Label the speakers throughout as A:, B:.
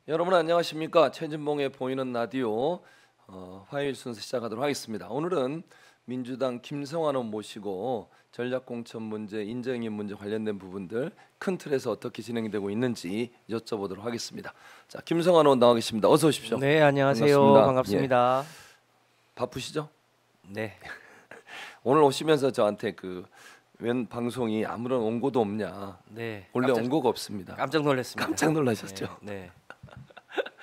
A: 여러분 안녕하십니까? 최진봉의 보이는 라디오 화요일 순서 시작하도록 하겠습니다. 오늘은 민주당 김성환 의원 모시고 전략공천 문제, 인재영입 문제 관련된 부분들 큰 틀에서 어떻게 진행이 되고 있는지 여쭤보도록 하겠습니다. 자, 김성환 의원 나와 계십니다. 어서 오십시오.
B: 네, 안녕하세요. 반갑습니다.
A: 예. 바쁘시죠?
B: 네.
A: 오늘 오시면서 저한테 웬 방송이 아무런 원고도 없냐?
B: 네.
A: 원래 원고가 없습니다.
B: 깜짝 놀랐습니다.
A: 깜짝 놀라셨죠?
B: 네.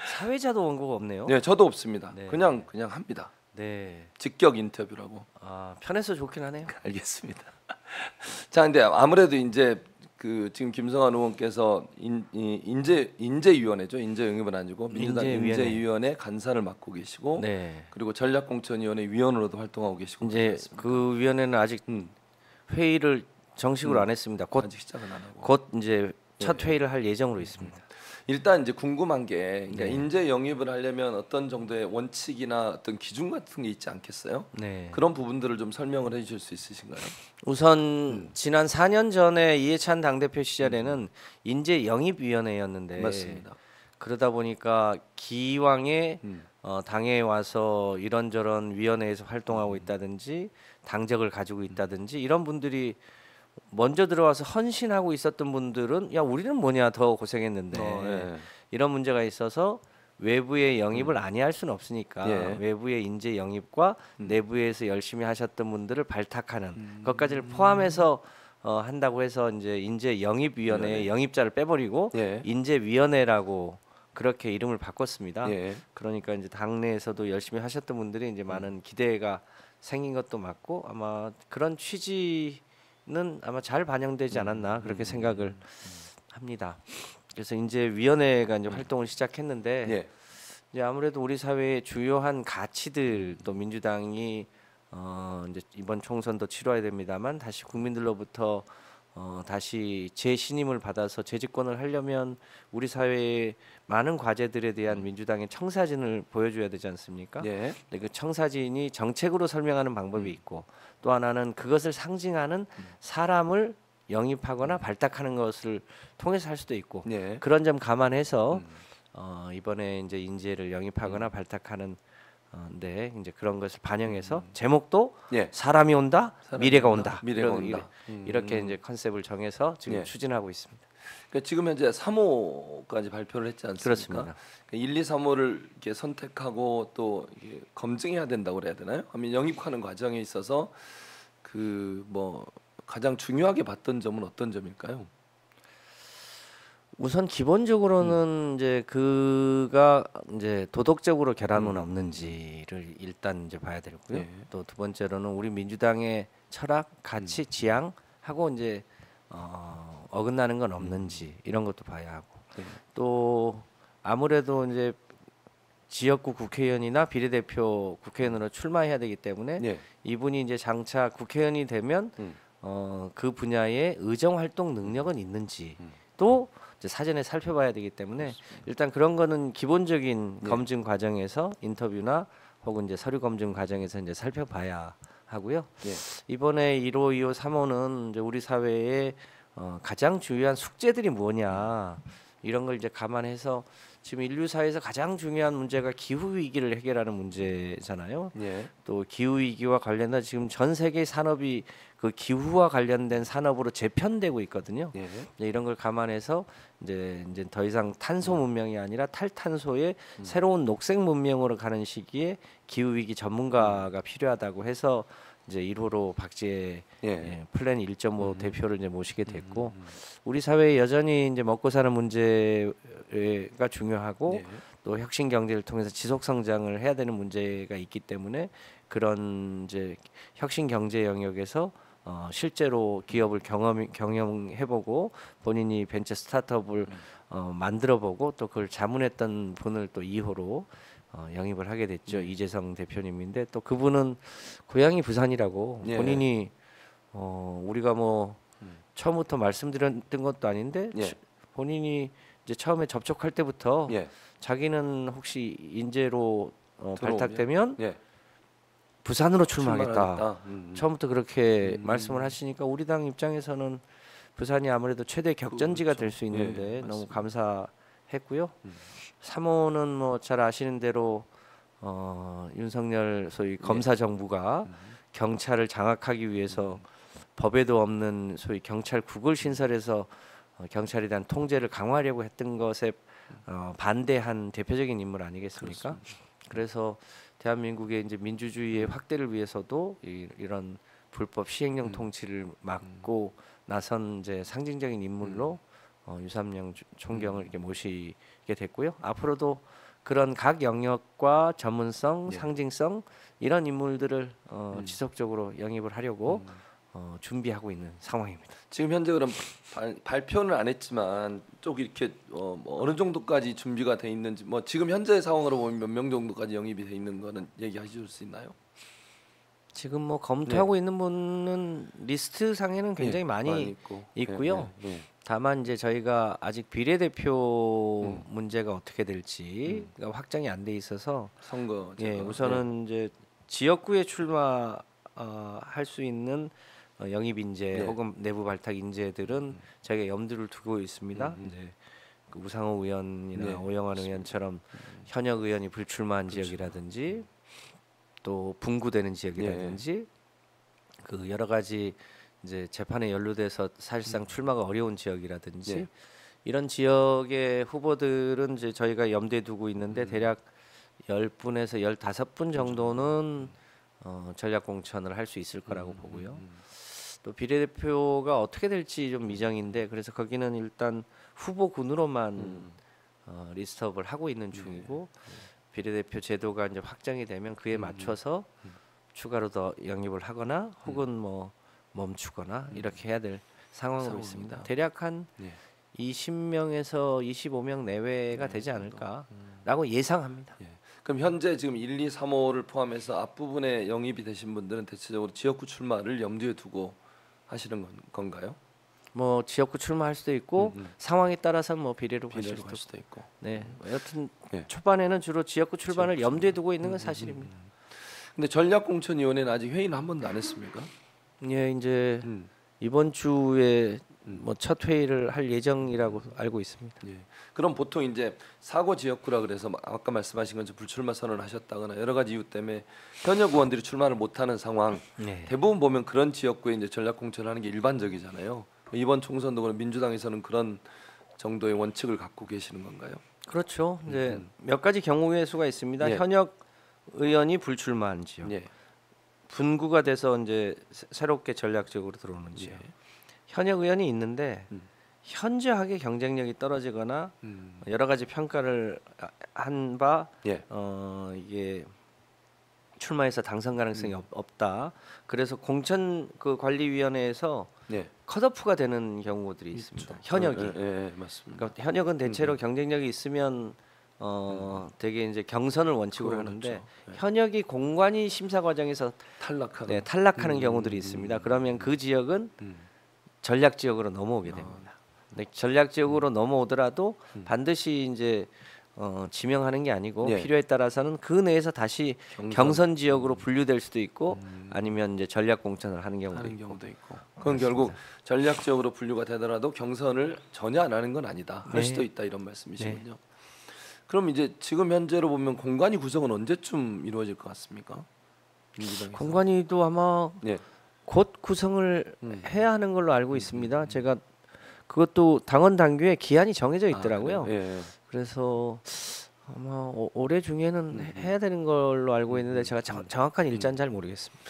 B: 사회자도 원고가 없네요.
A: 네, 저도 없습니다.
B: 네.
A: 그냥 합니다.
B: 네.
A: 직격 인터뷰라고.
B: 아, 편해서 좋긴 하네요.
A: 알겠습니다. 자, 근데 아무래도 이제 지금 김성환 의원께서 인재위원회죠. 인재영입은 아니고 민주당 인재위원회 간사를 맡고 계시고,
B: 네.
A: 그리고 전략공천위원회 위원으로도 활동하고 계시고.
B: 이제
A: 그렇습니다.
B: 그 위원회는 아직 회의를 정식으로 안 했습니다. 곧
A: 아직 시작은 안 하고.
B: 곧 이제 첫 회의를 할 예정으로 있습니다.
A: 일단 이제 궁금한 게, 그러니까
B: 네.
A: 인재 영입을 하려면 어떤 정도의 원칙이나 어떤 기준 같은 게 있지 않겠어요?
B: 네.
A: 그런 부분들을 좀 설명을 해주실 수 있으신가요?
B: 우선 지난 4년 전에 이해찬 당대표 시절에는 인재영입위원회였는데
A: 맞습니다.
B: 그러다 보니까 기왕에 당에 와서 이런저런 위원회에서 활동하고 있다든지 당적을 가지고 있다든지 이런 분들이 먼저 들어와서 헌신하고 있었던 분들은 야 우리는 뭐냐 더 고생했는데
A: 예.
B: 이런 문제가 있어서 외부의 영입을 아니할 수는 없으니까
A: 예.
B: 외부의 인재 영입과 내부에서 열심히 하셨던 분들을 발탁하는 것까지를 포함해서 한다고 해서 이제 인재 영입위원회 영입자를 빼버리고
A: 예.
B: 인재위원회라고 그렇게 이름을 바꿨습니다.
A: 예.
B: 그러니까 이제 당내에서도 열심히 하셨던 분들이 이제 많은 기대가 생긴 것도 맞고 아마 그런 취지는 아마 잘 반영되지 않았나 그렇게 생각을 합니다. 그래서 이제 위원회가 이제 활동을 시작했는데
A: 예.
B: 이제 아무래도 우리 사회의 주요한 가치들 또 민주당이 이제 이번 총선도 치러야 됩니다만 다시 국민들로부터 다시 재신임을 받아서 재집권을 하려면 우리 사회의 많은 과제들에 대한 민주당의 청사진을 보여줘야 되지 않습니까?
A: 예.
B: 근데 그 청사진이 정책으로 설명하는 방법이 있고 또 하나는 그것을 상징하는 사람을 영입하거나 발탁하는 것을 통해서 할 수도 있고
A: 예.
B: 그런 점 감안해서 이번에 이제 인재를 영입하거나 발탁하는 데 이제 그런 것을 반영해서 제목도
A: 예.
B: 사람이 온다, 미래가 온다.
A: 미래가 온다.
B: 이렇게 이제 컨셉을 정해서 지금
A: 예.
B: 추진하고 있습니다.
A: 그러니까 지금 현재 3호까지 발표를 했지 않습니까?
B: 그렇습니다.
A: 1, 2, 3호를 이렇게 선택하고 또 이게 검증해야 된다고 그래야 되나요? 아니면 영입하는 과정에 있어서 가장 중요하게 봤던 점은 어떤 점일까요?
B: 우선 기본적으로는 이제 그가 이제 도덕적으로 결함은 없는지를 일단 이제 봐야 되고요.
A: 예.
B: 또 두 번째로는 우리 민주당의 철학, 가치, 지향하고 이제 어긋나는 건 없는지 이런 것도 봐야 하고
A: 예.
B: 또 아무래도 이제 지역구 국회의원이나 비례대표 국회의원으로 출마해야 되기 때문에
A: 예.
B: 이분이 이제 장차 국회의원이 되면 그 분야의 의정 활동 능력은 있는지 또 이제 사전에 살펴봐야 되기 때문에 일단 그런 거는 기본적인 검증 과정에서 인터뷰나 혹은 이제 서류 검증 과정에서 이제 살펴봐야 하고요.
A: 예.
B: 이번에 1호, 2호, 3호는 이제 우리 사회의 가장 중요한 숙제들이 뭐냐 이런 걸 이제 감안해서 지금 인류 사회에서 가장 중요한 문제가 기후 위기를 해결하는 문제잖아요.
A: 예. 또
B: 기후 위기와 관련된 지금 전 세계 산업이 그 기후와 관련된 산업으로 재편되고 있거든요.
A: 예.
B: 이런 걸 감안해서 이제 더 이상 탄소 문명이 아니라 탈탄소의 새로운 녹색 문명으로 가는 시기에 기후 위기 전문가가 필요하다고 해서 이제 1호로 박지혜 플랜 1.5 대표를 이제 모시게 됐고 우리 사회에 여전히 이제 먹고 사는 문제가 중요하고 또 혁신 경제를 통해서 지속 성장을 해야 되는 문제가 있기 때문에 그런 이제 혁신 경제 영역에서 실제로 기업을 경영해보고 본인이 벤처 스타트업을 만들어보고 또 그걸 자문했던 분을 또 2호로 영입을 하게 됐죠. 이재성 대표님인데 또 그분은 고향이 부산이라고 본인이 우리가 뭐 처음부터 말씀드렸던 것도 아닌데 본인이 이제 처음에 접촉할 때부터 자기는 혹시 인재로 발탁되면 부산으로 출마하겠다. 처음부터 그렇게 말씀을 하시니까 우리 당 입장에서는 부산이 아무래도 최대 격전지가 될 수 있는데 너무 감사했고요. 3호는 뭐 잘 아시는 대로 윤석열 소위 검사 정부가 경찰을 장악하기 위해서 법에도 없는 소위 경찰국을 신설해서 경찰에 대한 통제를 강화하려고 했던 것에 반대한 대표적인 인물 아니겠습니까?
A: 그렇습니다.
B: 그래서 대한민국의 이제 민주주의의 확대를 위해서도 이런 불법 시행령 통치를 막고 나선 이제 상징적인 인물로 유삼영 총경을 이렇게 모시게 됐고요. 앞으로도 그런 각 영역과 전문성,
A: 예.
B: 상징성 이런 인물들을 지속적으로 영입을 하려고 준비하고 있는 상황입니다.
A: 지금 현재 그럼 발표는 안 했지만 쭉 이렇게 뭐 어느 정도까지 준비가 돼 있는지 뭐 지금 현재 상황으로 보면 몇 명 정도까지 영입이 돼 있는 거는 얘기하실 수 있나요?
B: 지금 뭐 검토하고 있는 분은 리스트 상에는 굉장히 많이 있고요. 다만 이제 저희가 아직 비례대표 문제가 어떻게 될지 확정이 안 돼 있어서
A: 선거
B: 우선은 이제 지역구에 출마 할 수 있는 영입 인재 혹은 내부 발탁 인재들은 저희가 염두를 두고 있습니다. 이제 그 우상호 의원이나 오영환 의원처럼 현역 의원이 불출마한 지역이라든지 또 분구되는 지역이라든지 그 여러 가지 이제 재판에 연루돼서 사실상 출마가 어려운 지역이라든지 이런 지역의 후보들은 이제 저희가 염두에 두고 있는데 대략 10분에서 15분 정도는 전략 공천을 할 수 있을 거라고 보고요. 또 비례대표가 어떻게 될지 좀 미정인데 그래서 거기는 일단 후보군으로만 리스트업을 하고 있는 중이고 비례대표 제도가 이제 확정이 되면 그에 맞춰서 추가로 더 영입을 하거나 혹은 뭐 멈추거나 이렇게 해야 될 상황으로 있습니다. 대략 한 20명에서 25명 내외가 되지 않을까라고 예상합니다.
A: 그럼 현재 지금 1, 2, 3호를 포함해서 앞부분에 영입이 되신 분들은 대체적으로 지역구 출마를 염두에 두고 하시는 건가요?
B: 뭐 지역구 출마할 수도 있고 상황에 따라서 뭐 비례로 갈
A: 갈
B: 수도
A: 수도 있고.
B: 네, 여튼 초반에는 주로 지역구 출마를 염두에 두고 있는 건 사실입니다.
A: 근데 전략공천위원회는 아직 회의는 한 번도 안 했습니까?
B: 예, 이제 이번 주에 뭐 첫 회의를 할 예정이라고 알고 있습니다.
A: 예. 그럼 보통 이제 사고 지역구라 그래서 아까 말씀하신 것처럼 불출마 선언을 하셨다거나 여러 가지 이유 때문에 현역 의원들이 출마를 못하는 상황. 대부분 보면 그런 지역구에 이제 전략공천을 하는 게 일반적이잖아요. 이번 총선도 그럼 민주당에서는 그런 정도의 원칙을 갖고 계시는 건가요?
B: 그렇죠. 이제 몇 가지 경우의 수가 있습니다. 현역 의원이 불출마한 지역, 분구가 돼서 이제 새롭게 전략적으로 들어오는 지역. 현역 의원이 있는데 현저하게 경쟁력이 떨어지거나 여러 가지 평가를 한 바 이게 출마해서 당선 가능성이 없다. 그래서 공천 그 관리위원회에서 컷오프가 되는 경우들이 있습니다. 현역이.
A: 맞습니다.
B: 그러니까 현역은 대체로 경쟁력이 있으면 되게 이제 경선을 원칙으로 하는데 현역이 공관위 심사 과정에서 탈락하는 경우들이 있습니다. 그러면 그 지역은 전략 지역으로 넘어오게 됩니다. 근데 전략 지역으로 넘어오더라도 반드시 이제 지명하는 게 아니고 필요에 따라서는 그 내에서 다시 경선 지역으로 분류될 수도 있고 아니면 이제 전략 공천을 하는 경우도 있고.
A: 그건 결국 전략 지역으로 분류가 되더라도 경선을 전혀 안 하는 건 아니다. 할 수도 있다 이런 말씀이시군요. 그럼 이제 지금 현재로 보면 공관위 구성은 언제쯤 이루어질 것 같습니까? 민주당에서.
B: 공관위도 아마 곧 구성을 해야 하는 걸로 알고 있습니다. 제가 그것도 당원 당규에 기한이 정해져 있더라고요. 그래서 아마 올해 중에는 해야 되는 걸로 알고 있는데 제가 정확한 일자는 잘 모르겠습니다.